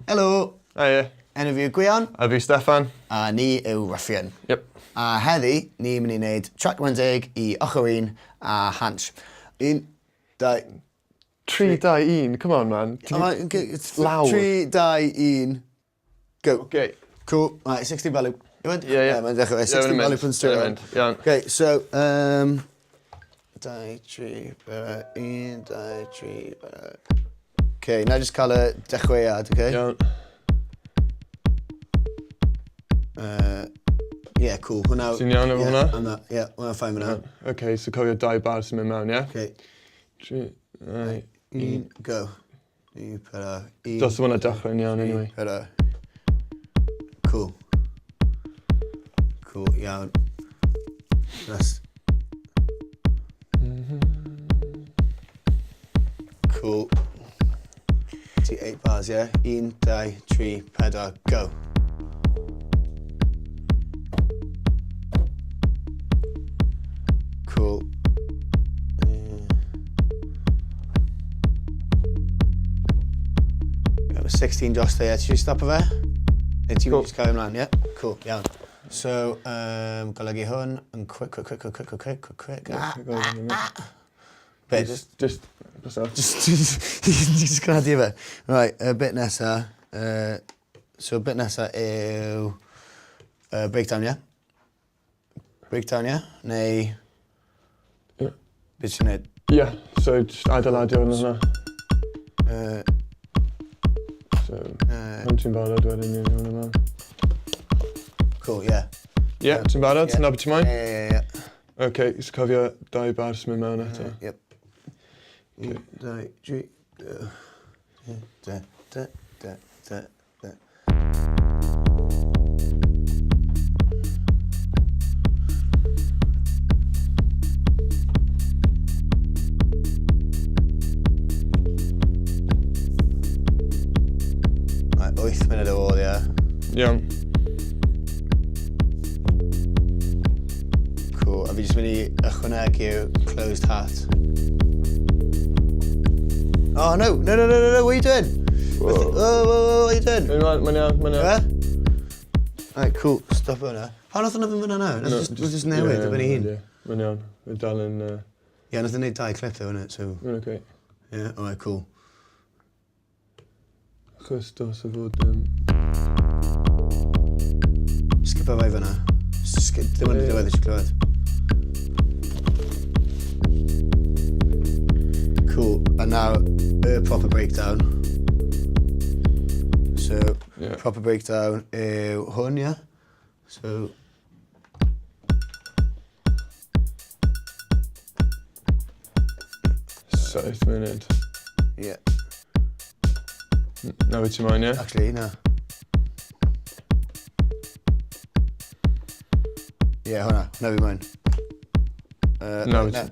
Helo! Hiya. Enw fi yw Gwion. A fi Steffan. A ni yw Roughion. Yep. A heddi, ni'n mynd i wneud trac 10 i Ochr a Hans. 1, 2... 3, 2, 1, come on man. Lawr. 3, 2, 1, go. Okay. Cool. Right, 60 value. You went? Yeah. Mae'n dechrau. 60 value from straight around. Yeah. Okay, so... 2, 3, 1, 2, 3... Okay, na just cael y dechreuad, okay? Yeah. Yeah, cool. Hwna... Sy'n iawn efo hwnna? Yeah, hwnna'n ffain fyna. Okay, so cofio 2 bar sy'n mynd mewn, yeah? Okay. 3, 2, 1, go. 1, 2, 1. Dos o hwnna dechrau'n iawn, anyway. 1, 2. Cool. Cool, iawn. That's... Cool. 8 bars, yeah? 1, 2, 3, 4, go. Cool. That was 16 just there, yeah? Ti stop fe? Neu ti'n just cael ymlaen, yeah? Cool, iawn. So, golygu hwn yn quick. Bit. Just gradu fe. Right, bit nesa. So, bit nesa yw breakdown, yeah? Breakdown, yeah? Neu... Beth sy'n neud? Yeah, so just adeiladio hwnna. So, pan ti'n barod wedyn ni'n hwnna mewn. Cool, yeah. Yeah, ti'n barod? Na beth ti'n moyn? Yeah. Okay, so cofio 2 bar sy'n mynd mewn eto. Yep. 1, 2, 3, da. Right, 8 munud o ôl, yeah. Iawn. Cool, a fi jyst mynd i ychwanegu closed hat. Oh, no, what are you doing? Whoa. What are you doing? Mae'n iawn. Right, cool, stop hwnna. Pa nath hwnna fynd fyna nawr? Nath just newydd o ben ei hun? Mae'n iawn, mae'n dal yn... Ie, nath hwnna 2 clip o hwnna, so... Mae'n okay. Yeah, alright, cool. Achos dos o fod... Skipa fai fyna. Dim ond i ddiwedd eisiau clywed. Cool, and now proper breakdown. So, yeah. Proper breakdown yw hwn, yeah? So... 7 munud. Yeah. Na beth ti'n moyn, ie? Actually, na. Yeah, hwnna fi moyn. Na beth ti'n...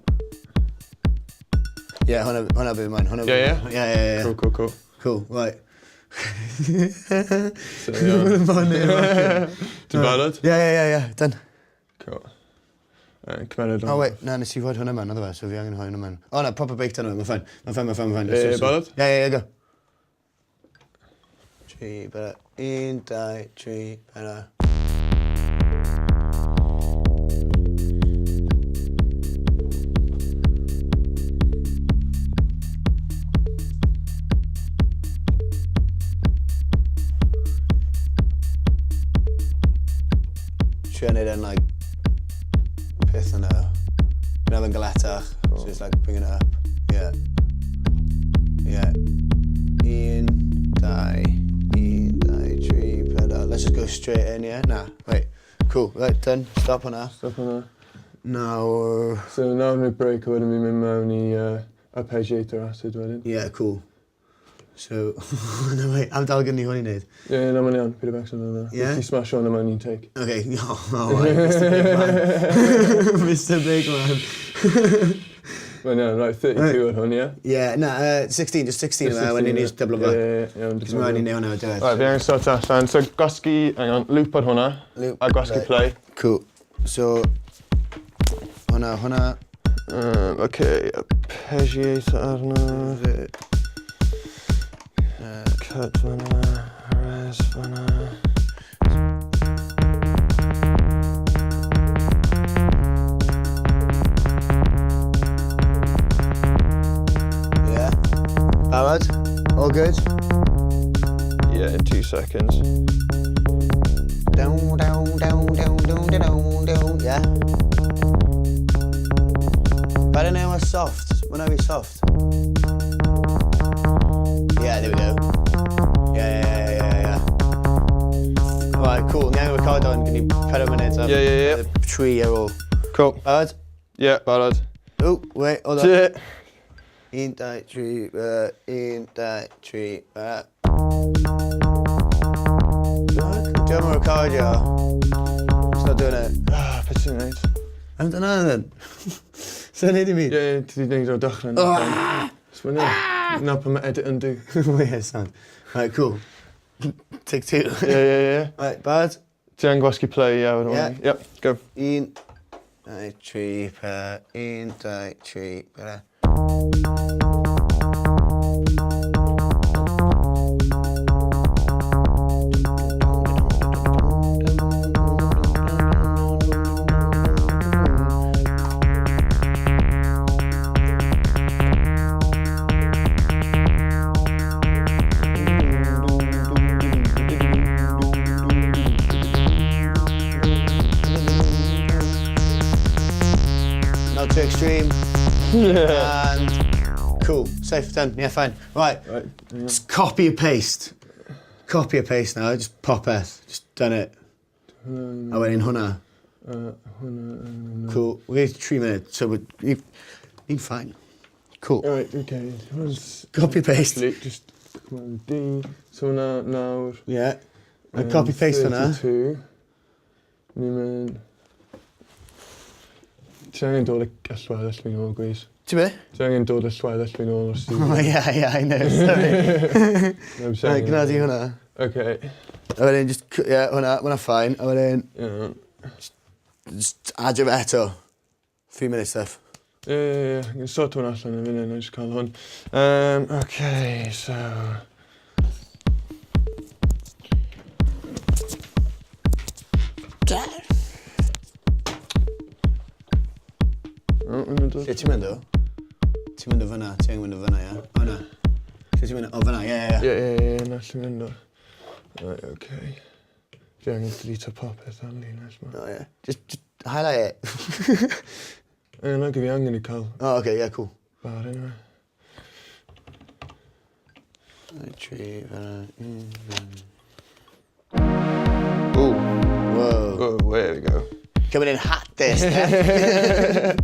Yeah, hwnna fi moyn. Yeah? Yeah. Cool. Cool, right. So, yeah. Ti'n barod? Yeah, done. Cool. Cymered o'n... Oh, wait, na, nes i fod hwnna mewn, oedd fe, so fi angen hwnna mewn. O, na, proper breakdown o'n, mae'n ffain. Barod? Yeah, go. 3, better. 1, 2, 3, better. Trio neud e'n, like, peth yna. Gwneud fe'n galetach, so just, like, bring it up. Yeah. 1, 2, 3, 4. Let's just go straight in, yeah? Nah, wait. Cool, right, done. Stop hwnna. Now... So, nawr ni'n break a wedyn fi'n mynd mewn i arpeggiator acid wedyn. Yeah, cool. So, no wait, am dal gynnu hwn i wneud? Yeah, na ma'n iawn, Peter Baxter yn dda. Yeah? Ti smash on am un take. Okay, right, Mr Big Man. Mr Big Man. Mae'n iawn, right, 32 ar hwn, yeah? Yeah, na, 16, just 16 yma, when ni'n just double back. Yeah, Cos mae'n ni'n newn o'r diwedd. Right, fi angen sort allan. So, gosgi, hang on, loop ar hwnna. A gosgi play. Cool. So, hwnna. Okay, arpeggiator arno. Cut fanna. Res fanna. Yeah. Barod? All good? Yeah, in 2 seconds. Down, down, down, down, down, down, down. Yeah. Better now we're soft. When are we soft? Yeah, there we go. Yeah. Alright, cool. Now we're caught on. Can you put a minute up? Yeah. The tree arrow. Cool. Barod? Yeah, barod. Oh, wait, hold on. Yeah. In that tree, in that tree. Do you want to record you? It's not doing it. Ah, beth sy'n neud? I haven't done anything. So neud I mi? Ie, ti di neud o'r dechrau. Sbwynnu. Na pan mae edit yn du. Yeah, sound. Right, cool. Take 2. Yeah. Right, bad. Ti yn gwasgu play, yeah. Yep, go. Un, dau, tri, un, dau, tri, Not too extreme. And cool. Safe, done. Yeah, fine. Right. Just copy and paste. Copy and paste now. Just pop it. Just done it. I went in hwnna. Cool. We're going to 3 minutes, so we're fine. Cool. Alright, okay. Copy paste. Just come on, D. So now. Yeah. And copy paste hwnna. 32. Ni mynd. Ti angen dod y llweddill fi'n ôl, gwys. Ti be? Ti angen dod y llweddill fi'n ôl o'r studio. Oh, yeah, I know, sorry. Right, gwna di hwnna. Okay. A wedyn, just, yeah, hwnna fine. A wedyn, Yeah. just adio fe eto. 3 minutes stuff. Yeah. Yn sort hwn allan yn fyny, na just cael hwn. Okay, so... Lle ti'n mynd o? Ti'n mynd o fyna, ti angen mynd o fyna, ia? O na. Lle ti'n mynd o? O fyna, ie. Yeah, na lle mynd o. Right, okay. Fi angen delete popeth ar linell ma. O ie. Just highlight it. Na, fi angen I cael Oh, okay, yeah, cool. bar yna. Tri, fyna, Ooh. Whoa. Oh, there we go. Coming in hot this, yeah?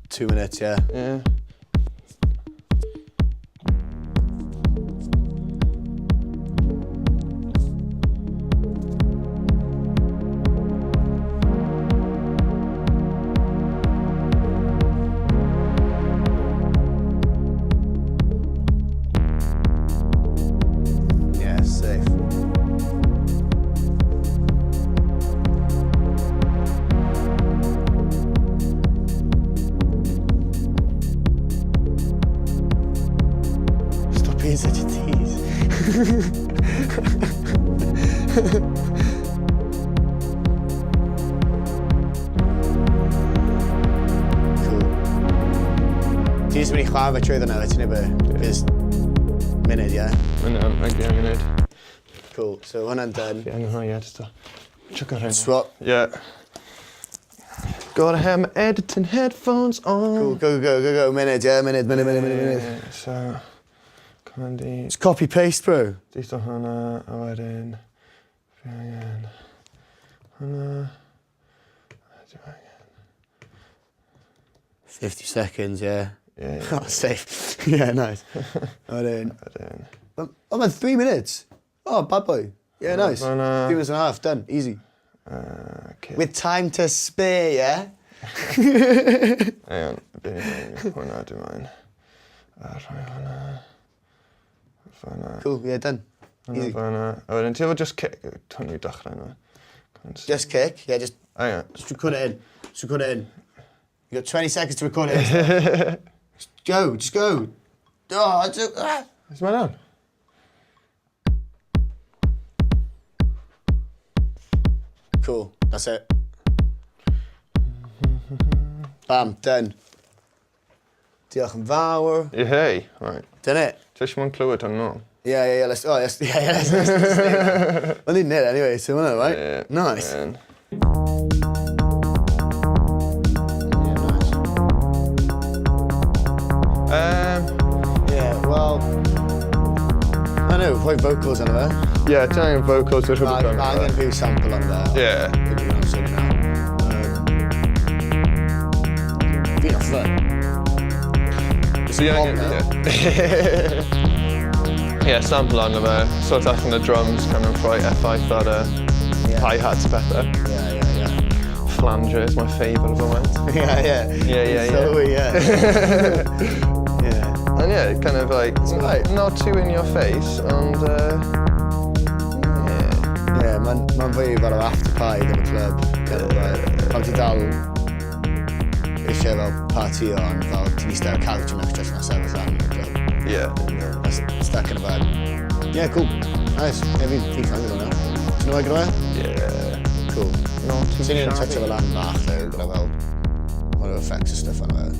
2 minutes, yeah. Yeah. Yeah, safe. Stop being such a tease. Cool. Ti jyst mynd I chwarae fe trwy ddyn nhw, ti'n neu be? Just munud, yeah? Yna, mae fi angen neud. Cool, so hwnna'n done. Fi angen rhoi edit o. Chuck ar hyn. Swap. Yeah. Gotta have my editing headphones on. Cool, go. Minute, yeah, minute. Yeah, so, command D. Just copy paste, bro. Dito hwnna, a wedyn, fi angen hwnna, a dwi angen. 50 seconds, yeah. Yeah. Oh, safe. Yeah, nice. Wedyn, Oh, man, 3 minutes. Oh, bad boy. Yeah, nice. 3 hwnna, minutes and a half, done, easy. okay. With time to spare, yeah? Hang on, hwnna dwi'n maen. A rhoi hwnna. Hwnna. Cool, yeah, done. Easy. Hwnna. A wedyn, ti efo just kick, hwn i dechrau yna. Just kick, yeah, just Hang on. record it in. Just record it in. You got 20 seconds to record it in. go, just go. Oh, Is my down? Cool, that's it. Bam, done. Diolch yn fawr. Hey, right. Done it. Just one clywed on no. Yeah, let's do that. I didn't hit it anyway, so I know, right? Yeah. Nice. And Yeah, well, I know, rhoi vocals on there. yeah, giant vocals that should be done. I'm going to do sample on there. Yeah. Fi'n off there. So yeah, sample on there. Sort of from the drums, kind of right F5 that hi-hat's better. Yeah. Flanger is my favourite of the moment. Yeah. So, yeah. And yeah, kind of like not too in your face, and Yeah, ma'n fwy fel o after party yn y clwb. Pan ti dal eisiau fel party ond fel ti'n eistedd ar couch yn extra na sefyll lan yn y clwb. yeah. Stuck in a bag. Yeah, cool. Nice. Yeah, fi'n fan gyda hwnna. Ti'n oed gyda fe? Yeah. Cool. Not too Ti'n ni'n touch shabby. o fel lan bach there, gyda fel one of the effects of stuff on it.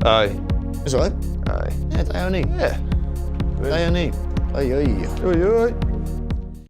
Aye. Is it right? Aye. Yeah, da iawn ni. Yeah. Da iawn ni. Oi. Oi.